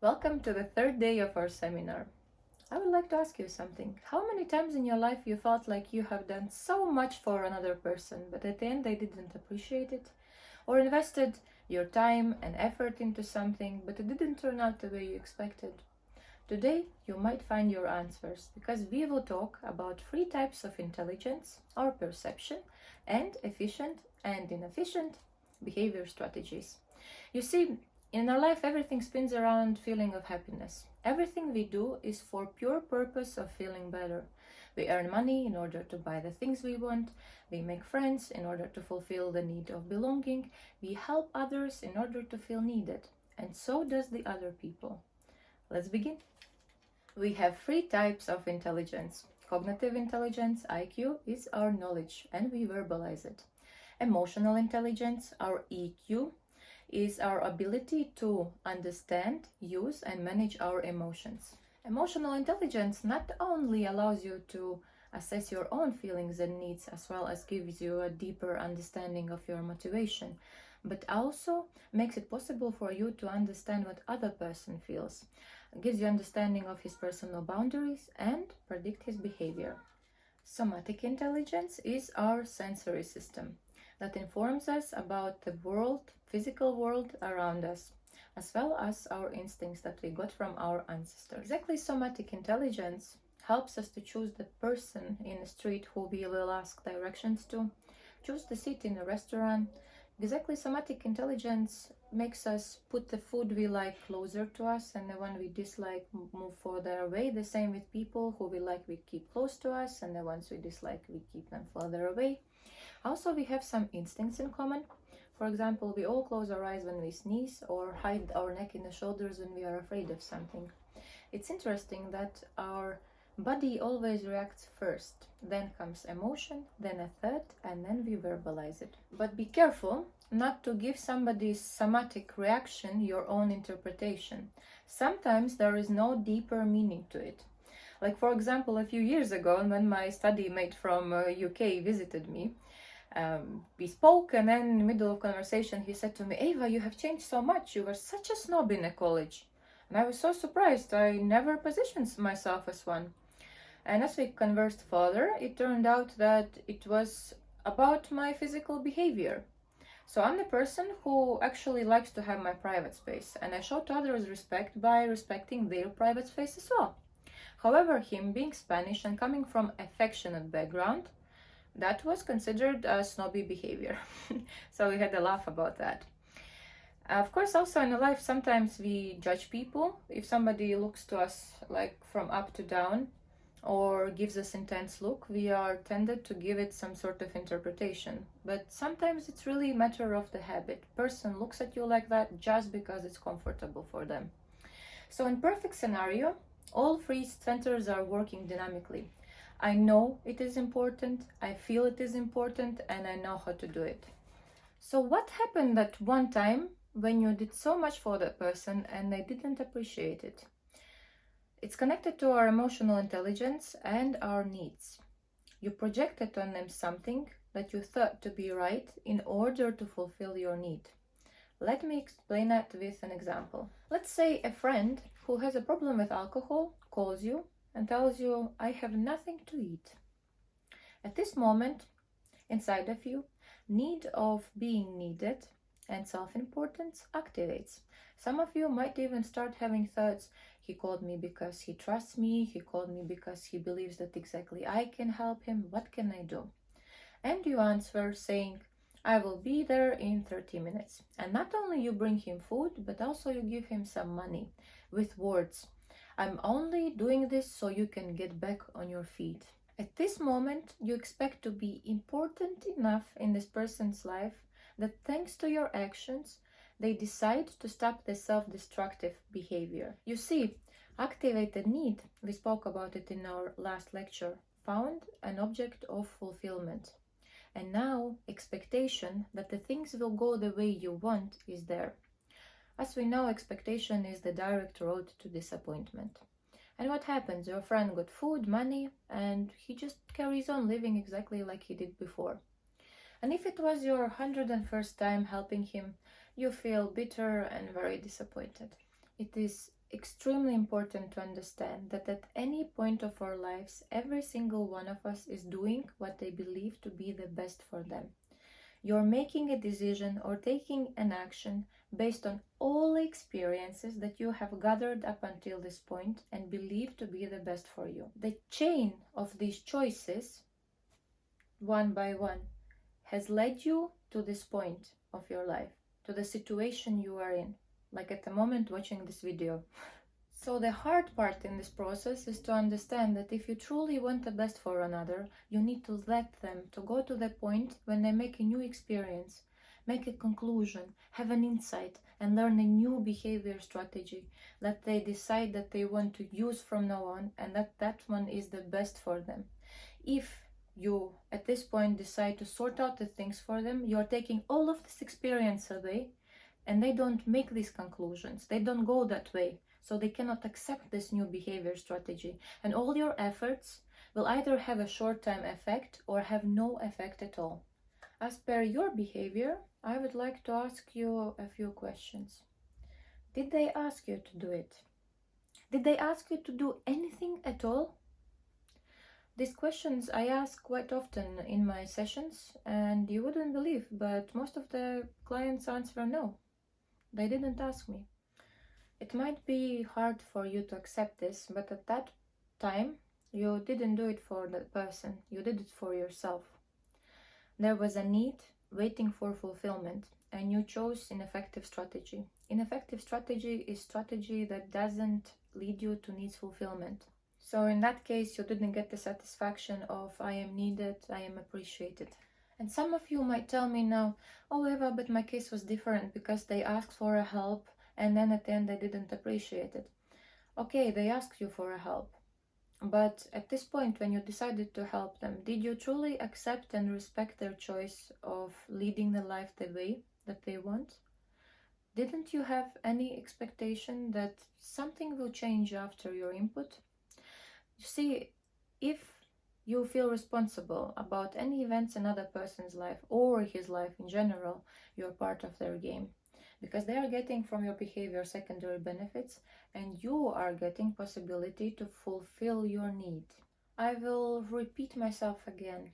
Welcome to the third day of our seminar. I would like to ask you something. How many times in your life you felt like you have done so much for another person, but at the end they didn't appreciate it? Or invested your time and effort into something, but it didn't turn out the way you expected? Today, you might find your answers because we will talk about three types of intelligence or perception and efficient and inefficient behavior strategies. You see, in our life, everything spins around feeling of happiness. Everything we do is for pure purpose of feeling better. We earn money in order to buy the things we want. We make friends in order to fulfill the need of belonging. We help others in order to feel needed. And so does the other people. Let's begin. We have three types of intelligence. Cognitive intelligence, IQ, is our knowledge and we verbalize it. Emotional intelligence, our EQ, is our ability to understand, use, and manage our emotions. Emotional intelligence not only allows you to assess your own feelings and needs, as well as gives you a deeper understanding of your motivation, but also makes it possible for you to understand what other person feels, gives you understanding of his personal boundaries, and predict his behavior. Somatic intelligence is our sensory system that informs us about the world, physical world around us, as well as our instincts that we got from our ancestors. Exactly, somatic intelligence helps us to choose the person in the street who we will ask directions to, choose the seat in a restaurant. Exactly, somatic intelligence makes us put the food we like closer to us, and the one we dislike move further away. The same with people who we like, we keep close to us, and the ones we dislike, we keep them further away. Also, we have some instincts in common. For example, we all close our eyes when we sneeze or hide our neck in the shoulders when we are afraid of something. It's interesting that our body always reacts first, then comes emotion, then a third, and then we verbalize it. But be careful not to give somebody's somatic reaction your own interpretation. Sometimes there is no deeper meaning to it. Like, for example, a few years ago, when my study mate from UK visited me, we spoke, and then in the middle of conversation he said to me, "Ava, you have changed so much. You were such a snob in college." And I was so surprised. I never positioned myself as one. And as we conversed further, it turned out that it was about my physical behavior. So I'm the person who actually likes to have my private space, and I show to others respect by respecting their private space as well. However, him being Spanish and coming from affectionate background, that was considered a snobby behavior. So we had a laugh about that. Of course, also in life, sometimes we judge people. If somebody looks to us like from up to down or gives us intense look, we are tended to give it some sort of interpretation. But sometimes it's really a matter of the habit. Person looks at you like that just because it's comfortable for them. So in perfect scenario, all three centers are working dynamically. I know it is important, I feel it is important, and I know how to do it. So what happened that one time when you did so much for that person and they didn't appreciate it? It's connected to our emotional intelligence and our needs. You projected on them something that you thought to be right in order to fulfill your need. Let me explain that with an example. Let's say a friend who has a problem with alcohol calls you and tells you, "I have nothing to eat." At this moment, inside of you, need of being needed and self-importance activates. Some of you might even start having thoughts, "He called me because he trusts me, he called me because he believes that exactly I can help him, what can I do?" And you answer saying, "I will be there in 30 minutes. And not only you bring him food, but also you give him some money with words. "I'm only doing this so you can get back on your feet." At this moment, you expect to be important enough in this person's life that thanks to your actions, they decide to stop the self-destructive behavior. You see, activated need, we spoke about it in our last lecture, found an object of fulfillment. And now, expectation that the things will go the way you want is there. As we know, expectation is the direct road to disappointment. And what happens? Your friend got food, money, and he just carries on living exactly like he did before. And if it was your 101st time helping him, you feel bitter and very disappointed. It is extremely important to understand that at any point of our lives, every single one of us is doing what they believe to be the best for them. You're making a decision or taking an action based on all the experiences that you have gathered up until this point and believe to be the best for you. The chain of these choices, one by one, has led you to this point of your life, to the situation you are in, like at the moment watching this video. So the hard part in this process is to understand that if you truly want the best for another, you need to let them to go to the point when they make a new experience, make a conclusion, have an insight, and learn a new behavior strategy that they decide that they want to use from now on, and that one is the best for them. If you at this point decide to sort out the things for them, you're taking all of this experience away, and they don't make these conclusions, they don't go that way. So they cannot accept this new behavior strategy, and all your efforts will either have a short-term effect or have no effect at all. As per your behavior, I would like to ask you a few questions. Did they ask you to do it? Did they ask you to do anything at all? These questions I ask quite often in my sessions, and you wouldn't believe, but most of the clients answer no. They didn't ask me. It might be hard for you to accept this, but at that time, you didn't do it for that person, you did it for yourself. There was a need waiting for fulfillment, and you chose ineffective strategy. Ineffective strategy is strategy that doesn't lead you to needs fulfillment. So in that case, you didn't get the satisfaction of I am needed, I am appreciated. And some of you might tell me now, oh Eva, but my case was different because they asked for a help and then at the end they didn't appreciate it. Okay, they asked you for a help, but at this point when you decided to help them, did you truly accept and respect their choice of leading the life the way that they want? Didn't you have any expectation that something will change after your input? You see, if you feel responsible about any events in another person's life or his life in general, you're part of their game. Because they are getting from your behavior secondary benefits, and you are getting possibility to fulfill your need. I will repeat myself again.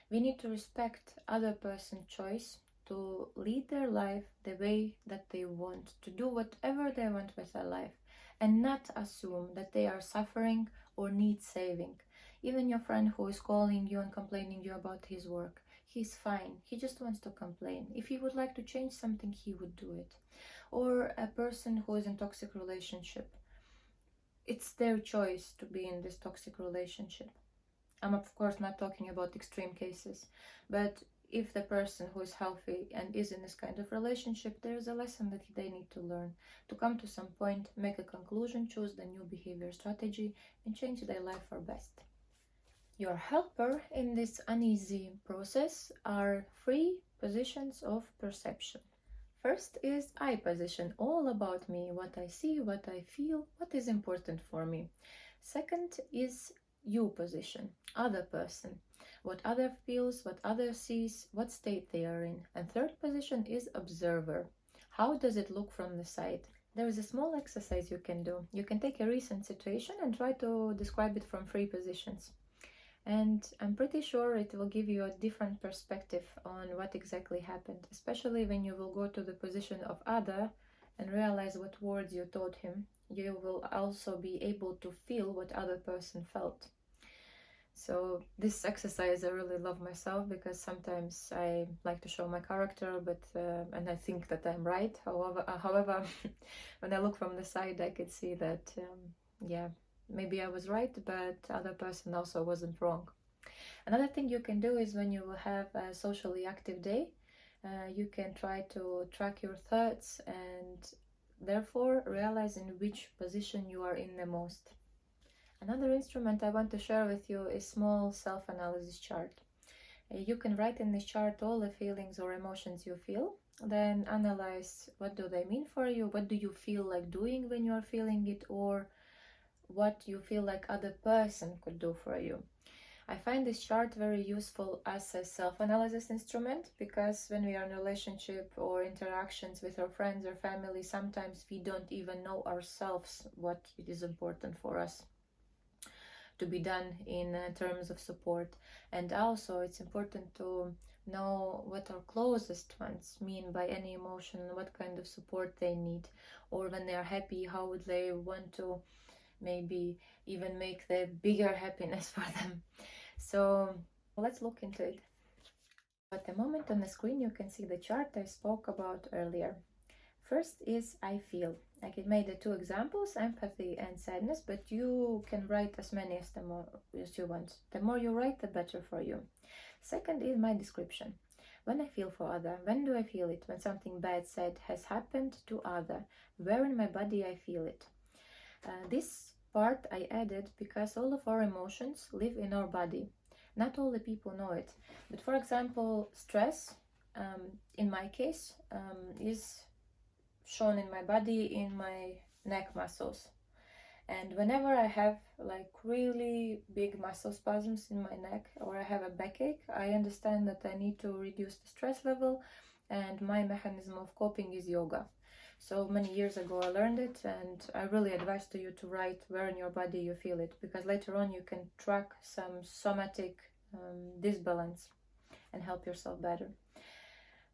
We need to respect other person's choice to lead their life the way that they want, to do whatever they want with their life, and not assume that they are suffering or need saving. Even your friend who is calling you and complaining you about his work, he's fine, he just wants to complain. If he would like to change something, he would do it. Or a person who is in toxic relationship, it's their choice to be in this toxic relationship. I'm of course not talking about extreme cases, but if the person who is healthy and is in this kind of relationship, there is a lesson that they need to learn, to come to some point, make a conclusion, choose the new behavior strategy, and change their life for best. Your helper in this uneasy process are 3 positions of perception. First is I position, all about me, what I see, what I feel, what is important for me. Second is you position, other person, what other feels, what other sees, what state they are in. And third position is observer. How does it look from the side? There is a small exercise you can do. You can take a recent situation and try to describe it from 3 positions. And I'm pretty sure it will give you a different perspective on what exactly happened, especially when you will go to the position of other and realize what words you taught him. You will also be able to feel what other person felt. So this exercise I really love myself, because sometimes I like to show my character, but and I think that I'm right. However, when I look from the side, I could see that yeah, maybe I was right, but other person also wasn't wrong. Another thing you can do is when you will have a socially active day, you can try to track your thoughts and therefore realize in which position you are in the most. Another instrument I want to share with you is small self-analysis chart. You can write in this chart all the feelings or emotions you feel, then analyze what do they mean for you, what do you feel like doing when you are feeling it, or what you feel like other person could do for you. I find this chart very useful as a self-analysis instrument, because when we are in a relationship or interactions with our friends or family, sometimes we don't even know ourselves what it is important for us to be done in terms of support. And also it's important to know what our closest ones mean by any emotion, what kind of support they need, or when they are happy, how would they want to maybe even make the bigger happiness for them. So let's look into it. At the moment on the screen you can see the chart I spoke about earlier. First is I feel. I made the two examples, empathy and sadness, but you can write as many as you want. The more you write, the better for you. Second is my description. When I feel for other, when do I feel it? When something bad said has happened to other, where in my body I feel it. This part I added because all of our emotions live in our body. Not all the people know it, but for example, stress, in my case, is shown in my body, in my neck muscles. And whenever I have like really big muscle spasms in my neck, or I have a backache, I understand that I need to reduce the stress level, and my mechanism of coping is yoga. So many years ago I learned it, and I really advise to you to write where in your body you feel it, because later on you can track some somatic disbalance and help yourself better.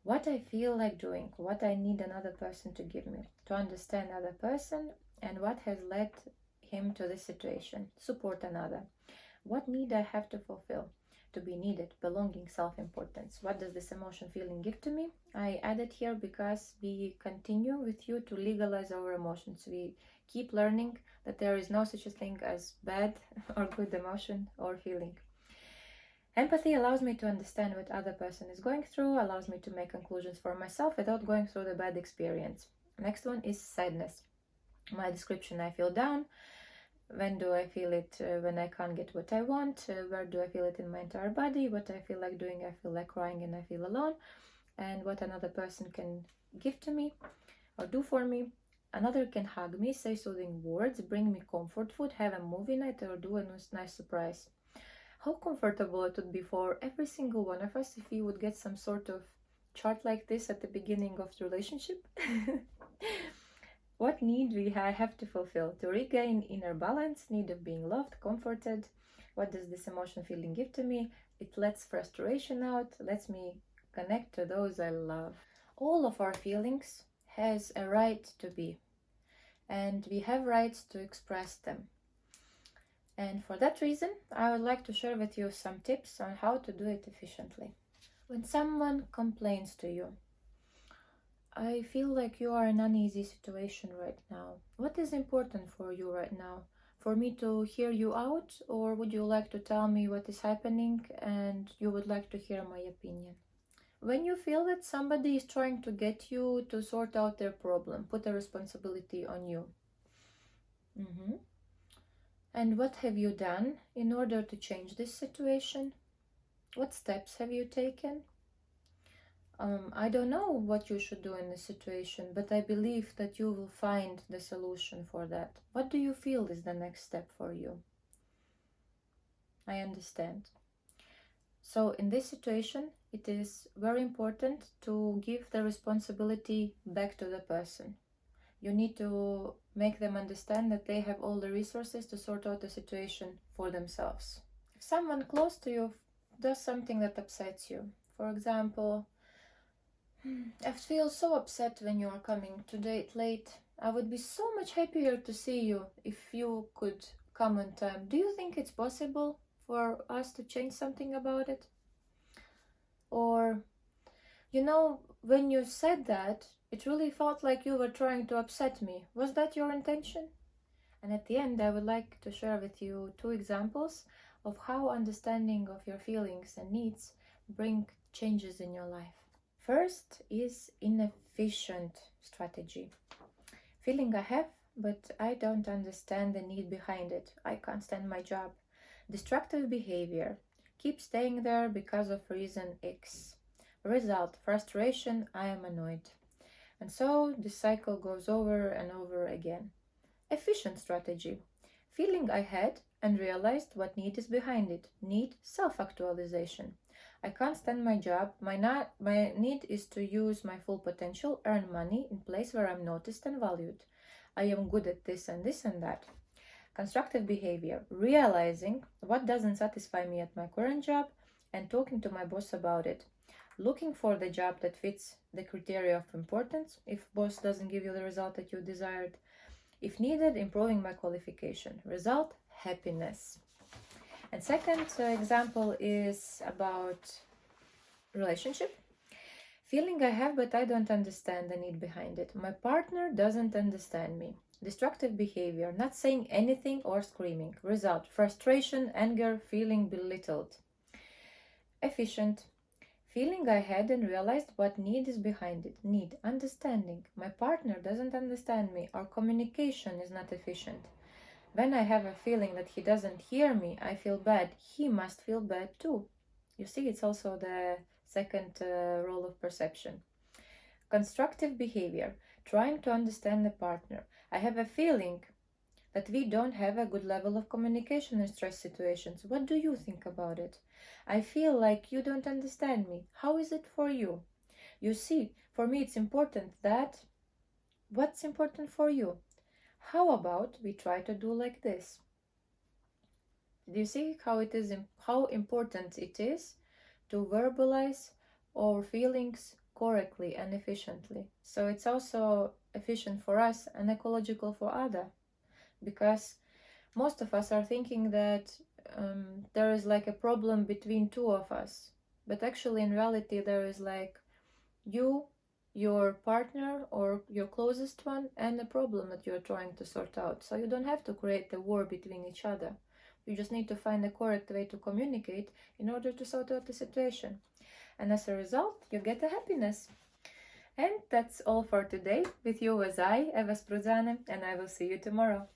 What I feel like doing, what I need another person to give me, to understand other person, and what has led him to this situation, support another. What need I have to fulfill, to be needed, belonging, self-importance. What does this emotion feeling give to me? I added here because we continue with you to legalize our emotions. We keep learning that there is no such a thing as bad or good emotion or feeling. Empathy allows me to understand what other person is going through, allows me to make conclusions for myself without going through the bad experience. Next one is sadness. My description, I feel down. When do I feel it? When I can't get what I want. Where do I feel it in my entire body? What I feel like doing, I feel like crying and I feel alone. And what another person can give to me or do for me. Another can hug me, say soothing words, bring me comfort food, have a movie night, or do a nice surprise. How comfortable it would be for every single one of us if we would get some sort of chart like this at the beginning of the relationship. What need we have to fulfill to regain inner balance, need of being loved, comforted. What does this emotion feeling give to me? It lets frustration out, lets me connect to those I love. All of our feelings has a right to be, and we have rights to express them. And for that reason, I would like to share with you some tips on how to do it efficiently. When someone complains to you, I feel like you are in an uneasy situation right now. What is important for you right now? For me to hear you out, or would you like to tell me what is happening and you would like to hear my opinion? When you feel that somebody is trying to get you to sort out their problem, put the responsibility on you. And what have you done in order to change this situation? What steps have you taken? I don't know what you should do in this situation, but I believe that you will find the solution for that. What do you feel is the next step for you? I understand. So in this situation, it is very important to give the responsibility back to the person. You need to make them understand that they have all the resources to sort out the situation for themselves. If someone close to you does something that upsets you, for example, I feel so upset when you are coming to date late. I would be so much happier to see you if you could come on time. Do you think it's possible for us to change something about it? Or, when you said that, it really felt like you were trying to upset me. Was that your intention? And at the end, I would like to share with you two examples of how understanding of your feelings and needs bring changes in your life. First is inefficient strategy. Feeling I have, but I don't understand the need behind it. I can't stand my job. Destructive behavior. Keep staying there because of reason X. Result, frustration, I am annoyed. And so this cycle goes over and over again. Efficient strategy. Feeling I had and realized what need is behind it. Need self-actualization. I can't stand my job. My need is to use my full potential, earn money in place where I'm noticed and valued. I am good at this and this and that. Constructive behavior. Realizing what doesn't satisfy me at my current job and talking to my boss about it. Looking for the job that fits the criteria of importance if boss doesn't give you the result that you desired. If needed, improving my qualification. Result, happiness. And second example is about relationship. Feeling I have but I don't understand the need behind it. My partner doesn't understand me. Destructive behavior, not saying anything or screaming. Result, frustration, anger, feeling belittled. Efficient. Feeling I had and realized what need is behind it. Need, understanding. My partner doesn't understand me. Our communication is not efficient. When I have a feeling that he doesn't hear me, I feel bad. He must feel bad too. You see, it's also the second role of perception. Constructive behavior, trying to understand the partner. I have a feeling that we don't have a good level of communication in stress situations. What do you think about it? I feel like you don't understand me. How is it for you? You see, for me it's important that... What's important for you? How about we try to do like this? Do you see how important it is to verbalize our feelings correctly and efficiently? So it's also efficient for us and ecological for others, because most of us are thinking that there is like a problem between two of us, but actually in reality there is like you, your partner or your closest one, and a problem that you're trying to sort out. So you don't have to create a war between each other. You just need to find the correct way to communicate in order to sort out the situation. And as a result, you get a happiness. And that's all for today. With you was I, Eva Spruzane, and I will see you tomorrow.